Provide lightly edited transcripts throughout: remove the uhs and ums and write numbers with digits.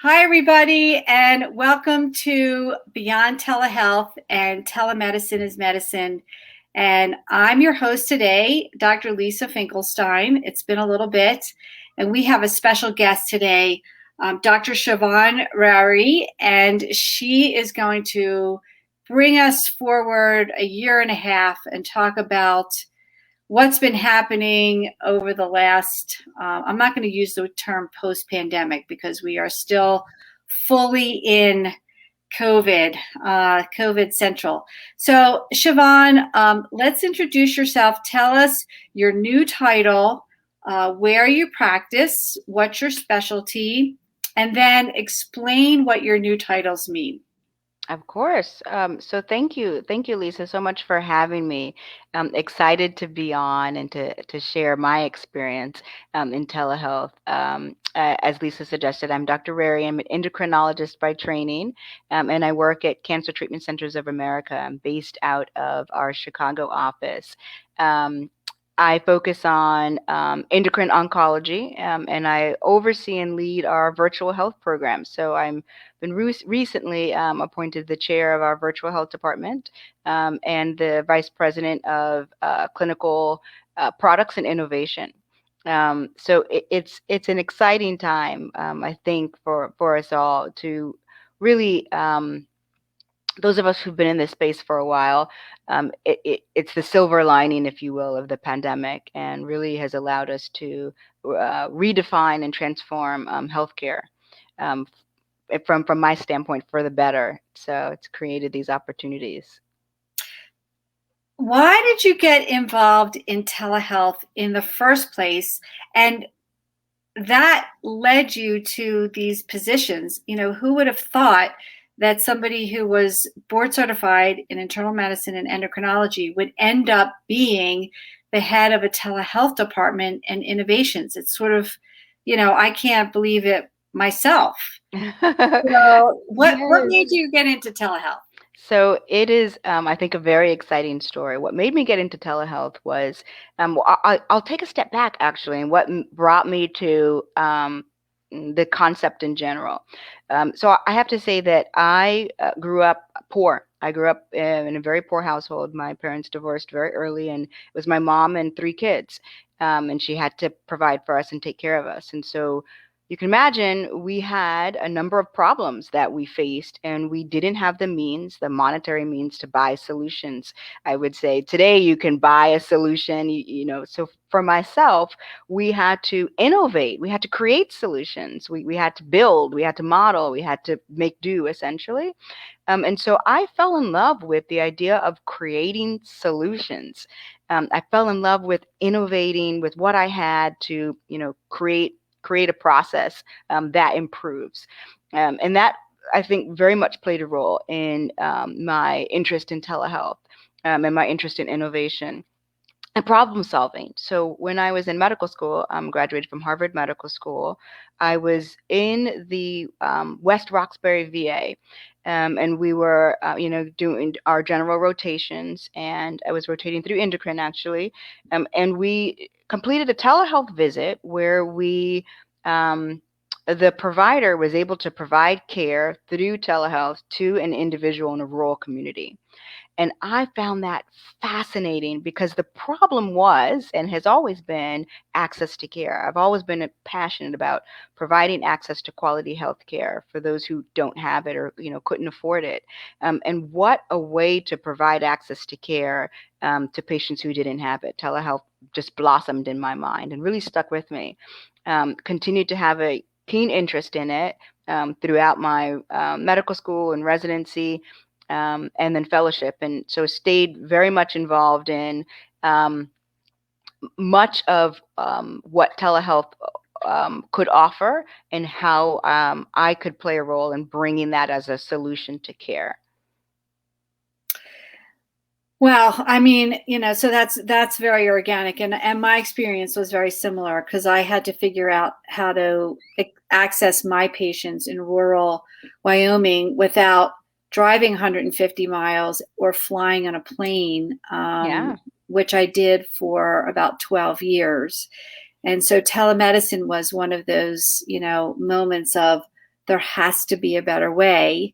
Hi, everybody, and welcome to Beyond Telehealth and Telemedicine is Medicine. And I'm your host today, Dr. Lisa Finkelstein. It's been a little bit, and we have a special guest today, Dr. Chevon Rariy, and she is going to bring us forward a year and a half and talk about what's been happening over the last, I'm not going to use the term post-pandemic because we are still fully in COVID central. So Chevon, let's introduce yourself. Tell us your new title, where you practice, what's your specialty, and then explain what your new titles mean. Of course. So thank you. Thank you, Lisa, so much for having me. I'm excited to be on and to share my experience in telehealth. As Lisa suggested, I'm Dr. Rariy. I'm an endocrinologist by training, and I work at Cancer Treatment Centers of America. I'm based out of our Chicago office. Um, I focus on endocrine oncology, and I oversee and lead our virtual health program. So I'm been recently appointed the chair of our virtual health department and the vice president of clinical products and innovation. So it's an exciting time, I think, for us all to really. Those of us who've been in this space for a while, it's the silver lining, if you will, of the pandemic, and really has allowed us to redefine and transform healthcare um, from my standpoint for the better. So it's created these opportunities. Why did you get involved in telehealth in the first place? And that led you to these positions. Who would have thought that somebody who was board certified in internal medicine and endocrinology would end up being the head of a telehealth department and innovations? It's sort of, I can't believe it myself. So what Yes. made you get into telehealth? So it is, I think, a very exciting story. What made me get into telehealth was, I'll take a step back actually, and what brought me to the concept in general. So I have to say that I grew up poor. I grew up in a very poor household. My parents divorced very early, and it was my mom and three kids, and she had to provide for us and take care of us. And so you can imagine we had a number of problems that we faced, and we didn't have the means, the monetary means to buy solutions. I would say today you can buy a solution, So for myself, we had to innovate, we had to create solutions, we had to build, we had to model, we had to make do essentially. And so I fell in love with the idea of creating solutions. I fell in love with innovating with what I had to, create a process that improves. And that, I think, very much played a role in my interest in telehealth and my interest in innovation and problem solving. So when I was in medical school, graduated from Harvard Medical School, I was in the West Roxbury VA. And we were, doing our general rotations, and I was rotating through endocrine actually, and we completed a telehealth visit where the provider was able to provide care through telehealth to an individual in a rural community. And I found that fascinating because the problem was and has always been access to care. I've always been passionate about providing access to quality health care for those who don't have it or couldn't afford it. And what a way to provide access to care to patients who didn't have it. Telehealth just blossomed in my mind and really stuck with me. Continued to have a keen interest in it throughout my medical school and residency, and then fellowship. And so stayed very much involved in um, much of what telehealth could offer and how I could play a role in bringing that as a solution to care. Well, I mean, so that's very organic, and my experience was very similar because I had to figure out how to access my patients in rural Wyoming without driving 150 miles or flying on a plane, Yeah. which I did for about 12 years. And so telemedicine was one of those, moments of there has to be a better way.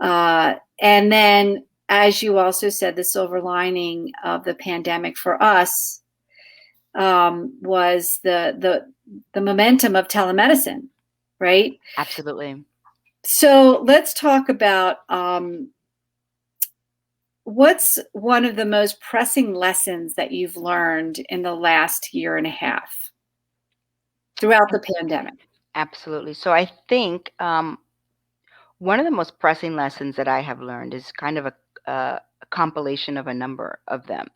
And then, as you also said, the silver lining of the pandemic for us was the momentum of telemedicine, right? Absolutely. So let's talk about what's one of the most pressing lessons that you've learned in the last year and a half throughout the pandemic? Absolutely. So I think one of the most pressing lessons that I have learned is kind of a compilation of a number of them.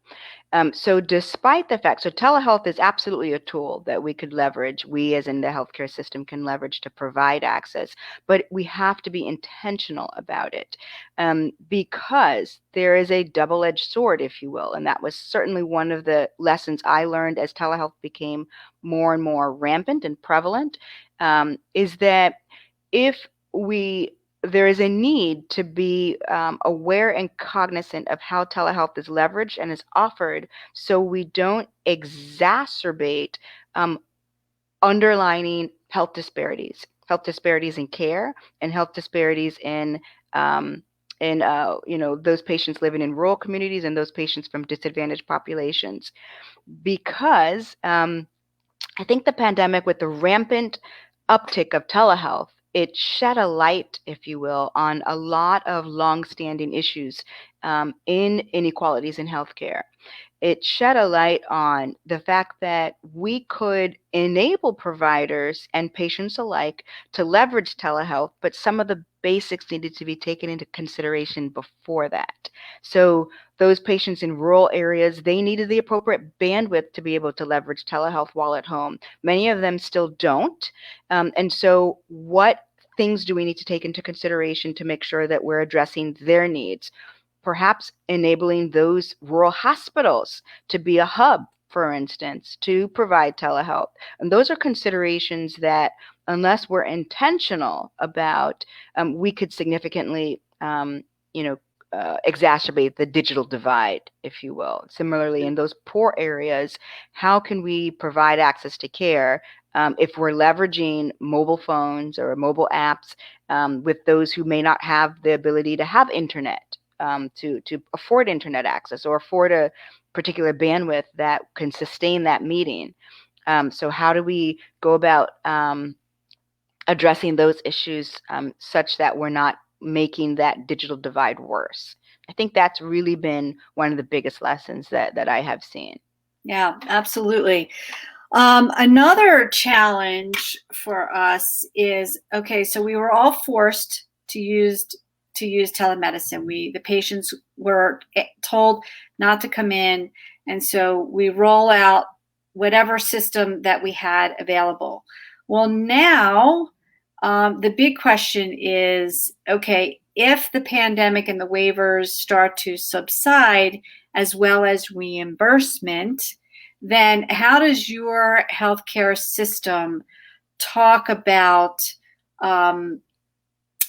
So despite the fact, so telehealth is absolutely a tool that we could leverage, we as in the healthcare system can leverage to provide access, but we have to be intentional about it, because there is a double-edged sword, if you will, and that was certainly one of the lessons I learned as telehealth became more and more rampant and prevalent, is that if we there is a need to be aware and cognizant of how telehealth is leveraged and is offered so we don't exacerbate um, underlining health disparities in care and health disparities um, in those patients living in rural communities and those patients from disadvantaged populations. Because I think the pandemic, with the rampant uptick of telehealth, it shed a light, if you will, on a lot of longstanding issues in inequalities in healthcare. It shed a light on the fact that we could enable providers and patients alike to leverage telehealth, but some of the basics needed to be taken into consideration before that. So those patients in rural areas, they needed the appropriate bandwidth to be able to leverage telehealth while at home. Many of them still don't. And so what things do we need to take into consideration to make sure that we're addressing their needs? Perhaps enabling those rural hospitals to be a hub, for instance, to provide telehealth. And those are considerations that, unless we're intentional about, we could significantly, you know, exacerbate the digital divide, if you will. Similarly, in those poor areas, how can we provide access to care if we're leveraging mobile phones or mobile apps with those who may not have the ability to have internet? To afford internet access or afford a particular bandwidth that can sustain that meeting. So how do we go about addressing those issues such that we're not making that digital divide worse? I think that's really been one of the biggest lessons that I have seen. Yeah, absolutely. Another challenge for us is, okay, so we were all forced to use telemedicine. The patients were told not to come in, and so we roll out whatever system that we had available. Well, now the big question is, okay, if the pandemic and the waivers start to subside, as well as reimbursement, then how does your healthcare system talk about um,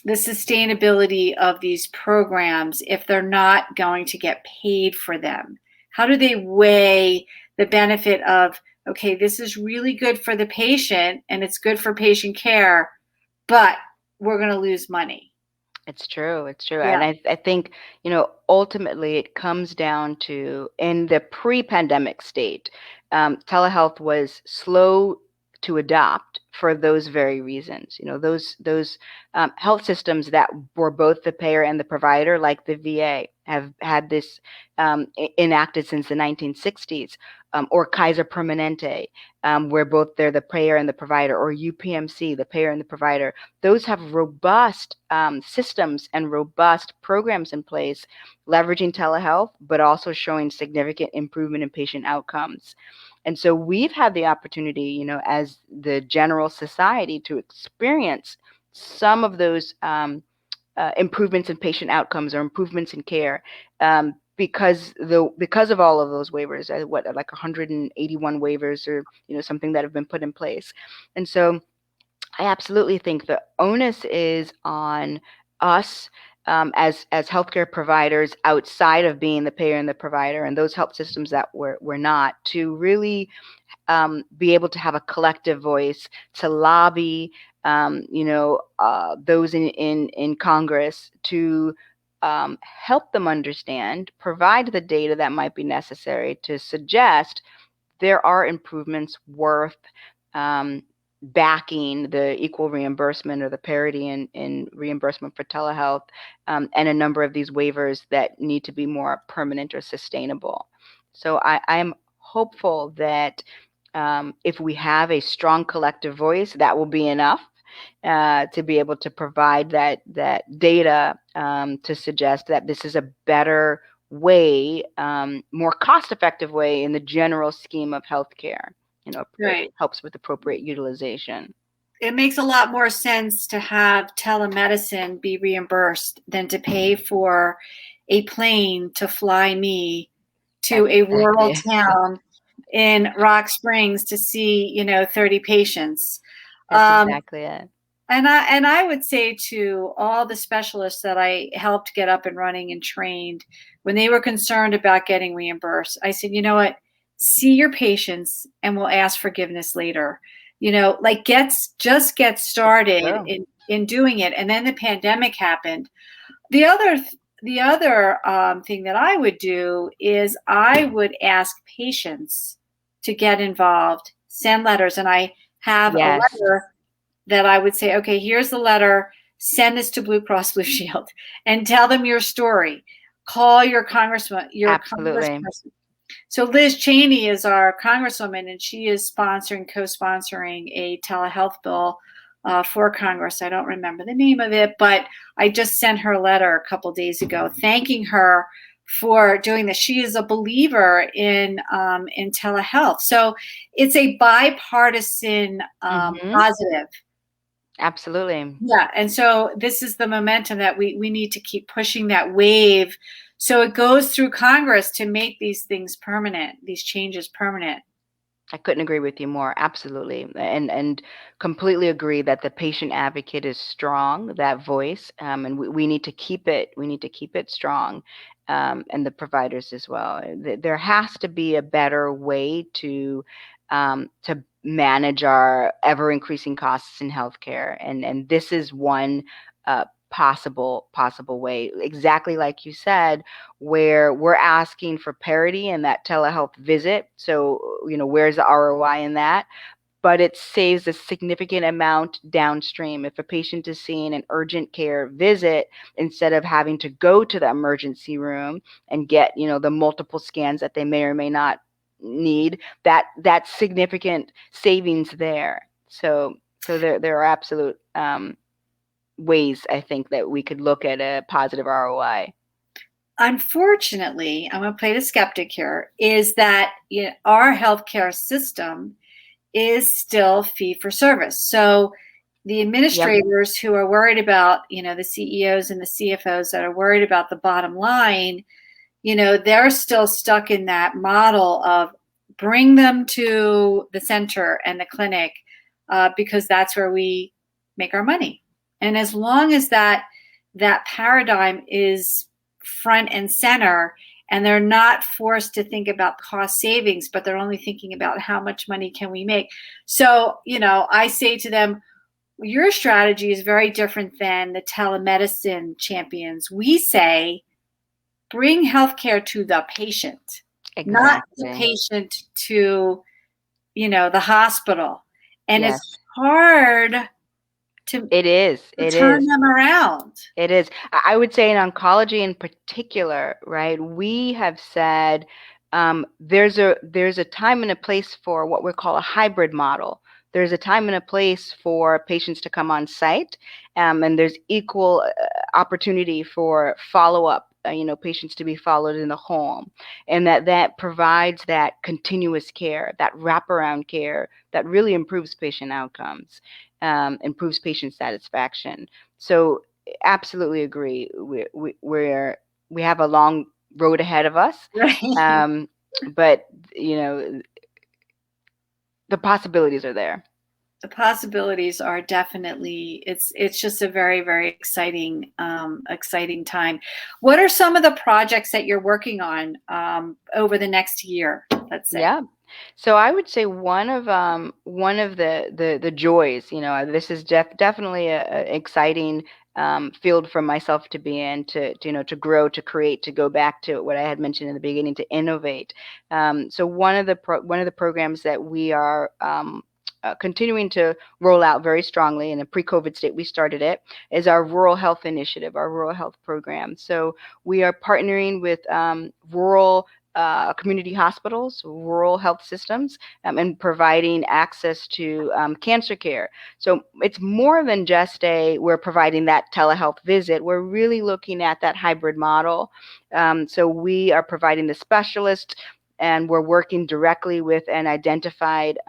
the sustainability of these programs if they're not going to get paid for them? How do they weigh the benefit of, okay, this is really good for the patient and it's good for patient care, but we're going to lose money? It's true. It's true. Yeah. And I think, ultimately it comes down to, in the pre-pandemic state, telehealth was slow to adopt for those very reasons. Those health systems that were both the payer and the provider, like the VA, have had this enacted since the 1960s, or Kaiser Permanente, where both they're the payer and the provider, or UPMC, the payer and the provider. Those have robust systems and robust programs in place, leveraging telehealth, but also showing significant improvement in patient outcomes. And so we've had the opportunity, as the general society, to experience some of those improvements in patient outcomes or improvements in care, because of all of those waivers, like 181 waivers, or something that have been put in place. And so I absolutely think the onus is on us as healthcare providers outside of being the payer and the provider, and those health systems that we're not, to really be able to have a collective voice to lobby, those in Congress to help them understand, provide the data that might be necessary to suggest there are improvements worth um, backing the equal reimbursement or the parity in reimbursement for telehealth, and a number of these waivers that need to be more permanent or sustainable. So I'm hopeful that if we have a strong collective voice, that will be enough to be able to provide that data to suggest that this is a better way, more cost-effective way in the general scheme of healthcare. It Right. helps with appropriate utilization. It makes a lot more sense to have telemedicine be reimbursed than to pay for a plane to fly me to That's a exactly rural it. town in Rock Springs to see, 30 patients. That's Um, exactly it. and I would say to all the specialists that I helped get up and running and trained, when they were concerned about getting reimbursed, I said, you know what? See your patients and we'll ask forgiveness later. Like get It's started true. in doing it. And then the pandemic happened. The other thing that I would do is I would ask patients to get involved, send letters, and I have a Yes, letter that I would say, okay, here's the letter. Send this to Blue Cross Blue Shield and tell them your story. Call your congressman, your absolutely. congressperson. So Liz Cheney is our congresswoman, and she is co-sponsoring a telehealth bill for Congress. I don't remember the name of it, but I just sent her a letter a couple days ago thanking her for doing this. She is a believer in telehealth, so it's a bipartisan Hmm. positive. Absolutely. Yeah, and so this is the momentum that we need to keep pushing that wave, so it goes through Congress to make these things permanent, these changes permanent. I couldn't agree with you more. Absolutely. And completely agree that the patient advocate is strong, that voice, and we need to keep it. We need to keep it strong, and the providers as well. There has to be a better way to manage our ever increasing costs in healthcare, and this is one possible way. Exactly like you said, where we're asking for parity in that telehealth visit. So, where's the ROI in that? But it saves a significant amount downstream. If a patient is seeing an urgent care visit, instead of having to go to the emergency room and get, the multiple scans that they may or may not need, that's significant savings there. So there are absolute ways, I think, that we could look at a positive ROI. Unfortunately, I'm going to play the skeptic here, is that our healthcare system is still fee for service. So the Yep. administrators who are worried about, the CEOs and the CFOs that are worried about the bottom line, they're still stuck in that model of bring them to the center and the clinic because that's where we make our money. And as long as that paradigm is front and center, and they're not forced to think about cost savings, but they're only thinking about how much money can we make. So, I say to them, your strategy is very different than the telemedicine champions. We say, bring healthcare to the patient, not the Exactly. patient to, the hospital. And it's Yes. hard to, It is. to It turn is. them around. It is. I would say in oncology in particular, right? We have said there's a time and a place for what we call a hybrid model. There's a time and a place for patients to come on site, and there's equal opportunity for follow up. Patients to be followed in the home, and that provides that continuous care, that wraparound care that really improves patient outcomes, improves patient satisfaction. So absolutely agree. We have a long road ahead of us, Right. um, but you know the possibilities are there. The possibilities are definitely, it's just a very, very exciting time. What are some of the projects that you're working on over the next year, let's say? Yeah. So I would say one of the joys, this is definitely a exciting field for myself to be in, to to grow, to create, to go back to what I had mentioned in the beginning, to innovate. So one of the programs that we are continuing to roll out very strongly in a pre-COVID state, we started it, is our rural health initiative, our rural health program. So we are partnering with rural community hospitals, rural health systems, and providing access to cancer care. So it's more than just we're providing that telehealth visit. We're really looking at that hybrid model. So we are providing the specialist, and we're working directly with an identified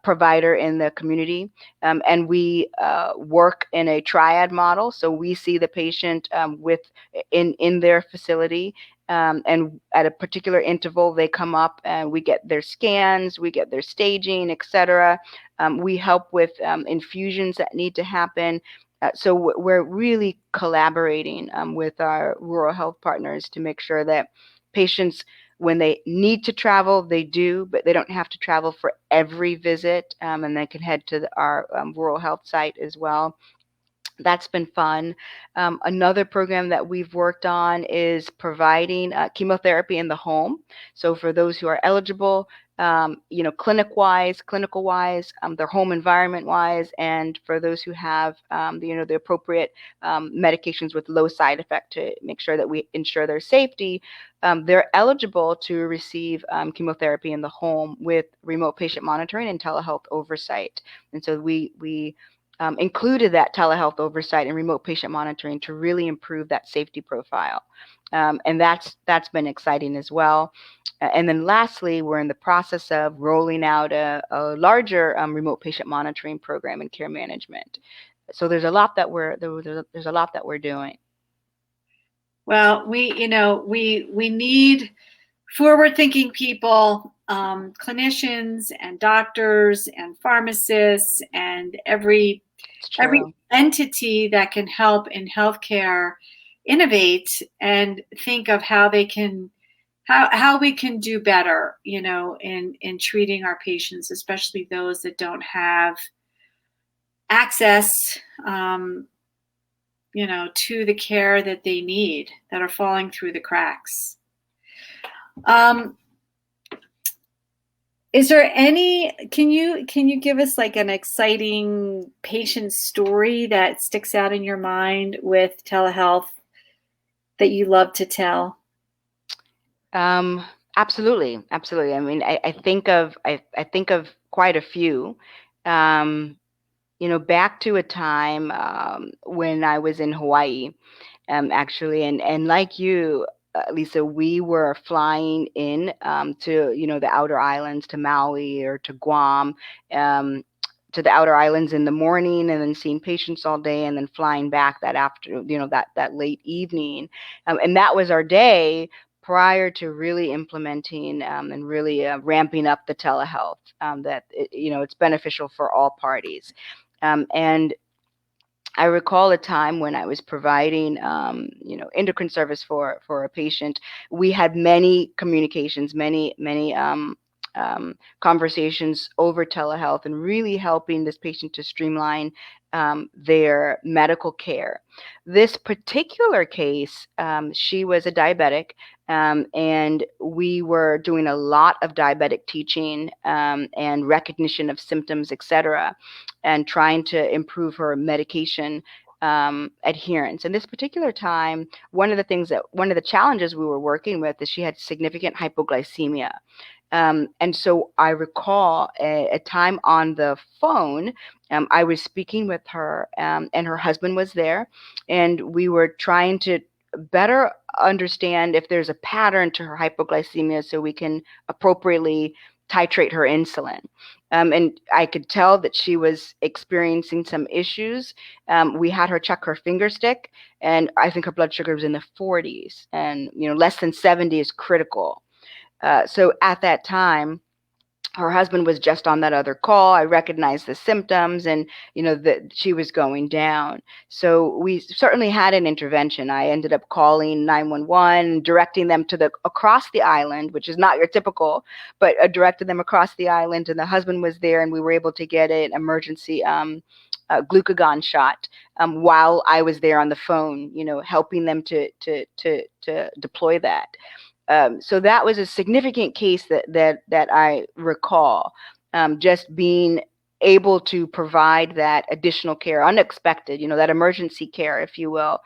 provider in the community. And we work in a triad model. So we see the patient in their facility, and at a particular interval, they come up and we get their scans, we get their staging, etc. We help with infusions that need to happen. So we're really collaborating with our rural health partners to make sure that patients, when they need to travel, they do, but they don't have to travel for every visit, and they can head to our rural health site as well. That's been fun. Another program that we've worked on is providing chemotherapy in the home. So for those who are eligible, clinical wise, their home environment wise, and for those who have, the appropriate medications with low side effect, to make sure that we ensure their safety, they're eligible to receive chemotherapy in the home with remote patient monitoring and telehealth oversight. And so we included that telehealth oversight and remote patient monitoring to really improve that safety profile. And that's been exciting as well. And then lastly, we're in the process of rolling out a larger remote patient monitoring program and care management. So there's a lot that there's a lot that we're doing. Well, we need forward-thinking people, clinicians and doctors and pharmacists and every entity that can help in healthcare innovate and think of how they can how we can do better, in treating our patients, especially those that don't have access, to the care that they need, that are falling through the cracks. Is there can you give us like an exciting patient story that sticks out in your mind with telehealth that you love to tell? Absolutely. I mean, I think of quite a few. Back to a time when I was in Hawaii, actually, and like you, Lisa, we were flying in to the outer islands, to Maui or to Guam, to the outer islands in the morning, and then seeing patients all day, and then flying back that after that late evening, and that was our day prior to really implementing and really ramping up the telehealth. That it's beneficial for all parties, and I recall a time when I was providing, endocrine service for a patient. We had many communications, many conversations over telehealth, and really helping this patient to streamline their medical care. This particular case, she was a diabetic, and we were doing a lot of diabetic teaching and recognition of symptoms, etc., and trying to improve her medication adherence. And this particular time, one of the challenges we were working with is she had significant hypoglycemia. And so I recall a time on the phone, I was speaking with her, and her husband was there, and we were trying to better understand if there's a pattern to her hypoglycemia so we can appropriately titrate her insulin. And I could tell that she was experiencing some issues. We had her check her finger stick, and I think her blood sugar was in the 40s, and less than 70 is critical. So at that time, her husband was just on that other call. I recognized the symptoms, and that she was going down. So we certainly had an intervention. I ended up calling 911, directing them to the across the island, which is not your typical, but directed them across the island, and the husband was there, and we were able to get an emergency glucagon shot while I was there on the phone, helping them to deploy that. So that was a significant case that I recall, just being able to provide that additional care, unexpected, that emergency care, if you will,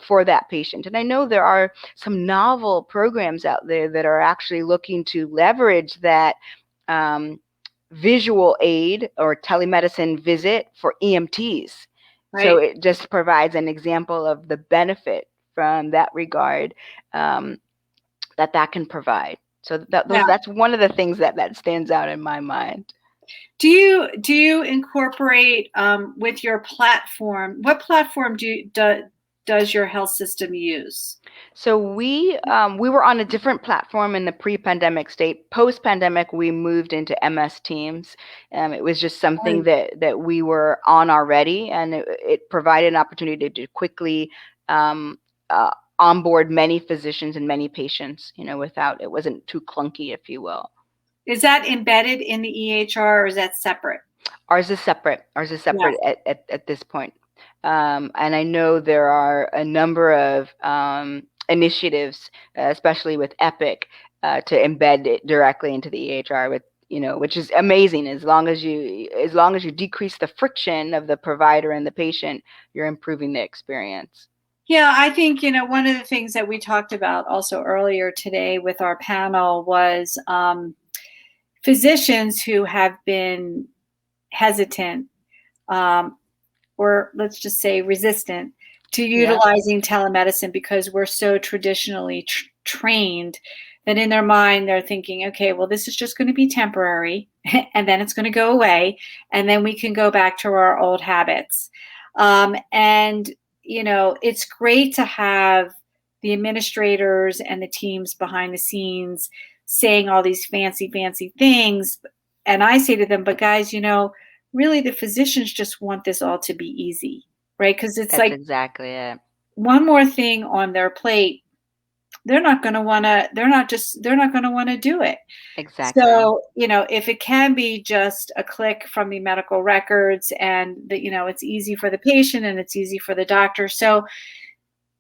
for that patient. And I know there are some novel programs out there that are actually looking to leverage that visual aid or telemedicine visit for EMTs. So Right. it just provides an example of the benefit from that regard. That can provide. So Yeah. that's one of the things that stands out in my mind. Do you incorporate with your platform? What platform does your health system use? So we were on a different platform in the pre-pandemic state. Post-pandemic, we moved into MS Teams. It was just something that we were on already, and it provided an opportunity to quickly um, uh, onboard many physicians and many patients. Without it wasn't too clunky, if you will. Is that embedded in the EHR or is that separate? Ours is separate. Ours is Yes. separate at this point. And I know there are a number of initiatives, especially with Epic, to embed it directly into the EHR with, which is amazing. As long as you decrease the friction of the provider and the patient, you're improving the experience. Yeah, I think, one of the things that we talked about also earlier today with our panel was physicians who have been hesitant, or let's just say resistant to Yeah, utilizing telemedicine because we're so traditionally trained that in their mind they're thinking, okay, well, this is just going to be temporary and then it's going to go away and then we can go back to our old habits. And, it's great to have the administrators and the teams behind the scenes saying all these fancy, fancy things. And I say to them, but guys, really the physicians just want this all to be easy, right? Because it's that's like exactly it. one more thing on their plate, they're not going to want to do it. Exactly. So, if it can be just a click from the medical records and that, it's easy for the patient and it's easy for the doctor. So,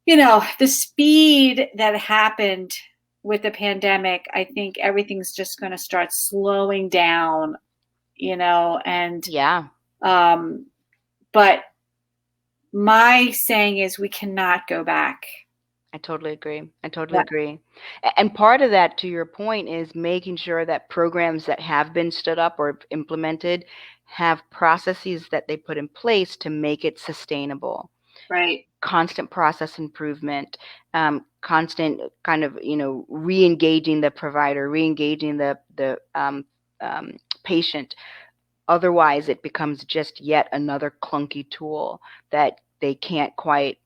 the speed that happened with the pandemic, I think everything's just going to start slowing down, and Yeah. um, but my saying is we cannot go back. I totally agree. I totally Yeah. agree. And part of that, to your point, is making sure that programs that have been stood up or implemented have processes that they put in place to make it sustainable. Right. Constant process improvement, constant kind of, re-engaging the provider, re-engaging the patient. Otherwise, it becomes just yet another clunky tool that they can't quite,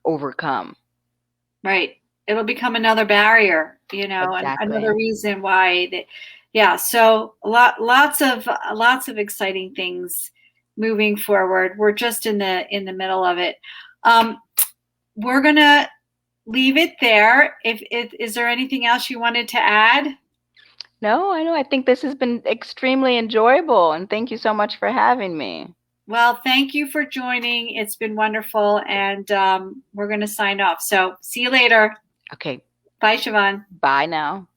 overcome. Right. It'll become another barrier, and another Exactly. reason why that. Yeah. So lots of exciting things moving forward. We're just in the middle of it. Um, we're gonna leave it there. If is there anything else you wanted to add? No, I know. I think this has been extremely enjoyable, and thank you so much for having me. Well, thank you for joining. It's been wonderful, and we're going to sign off. So see you later. Okay, Bye, Chevon. bye now.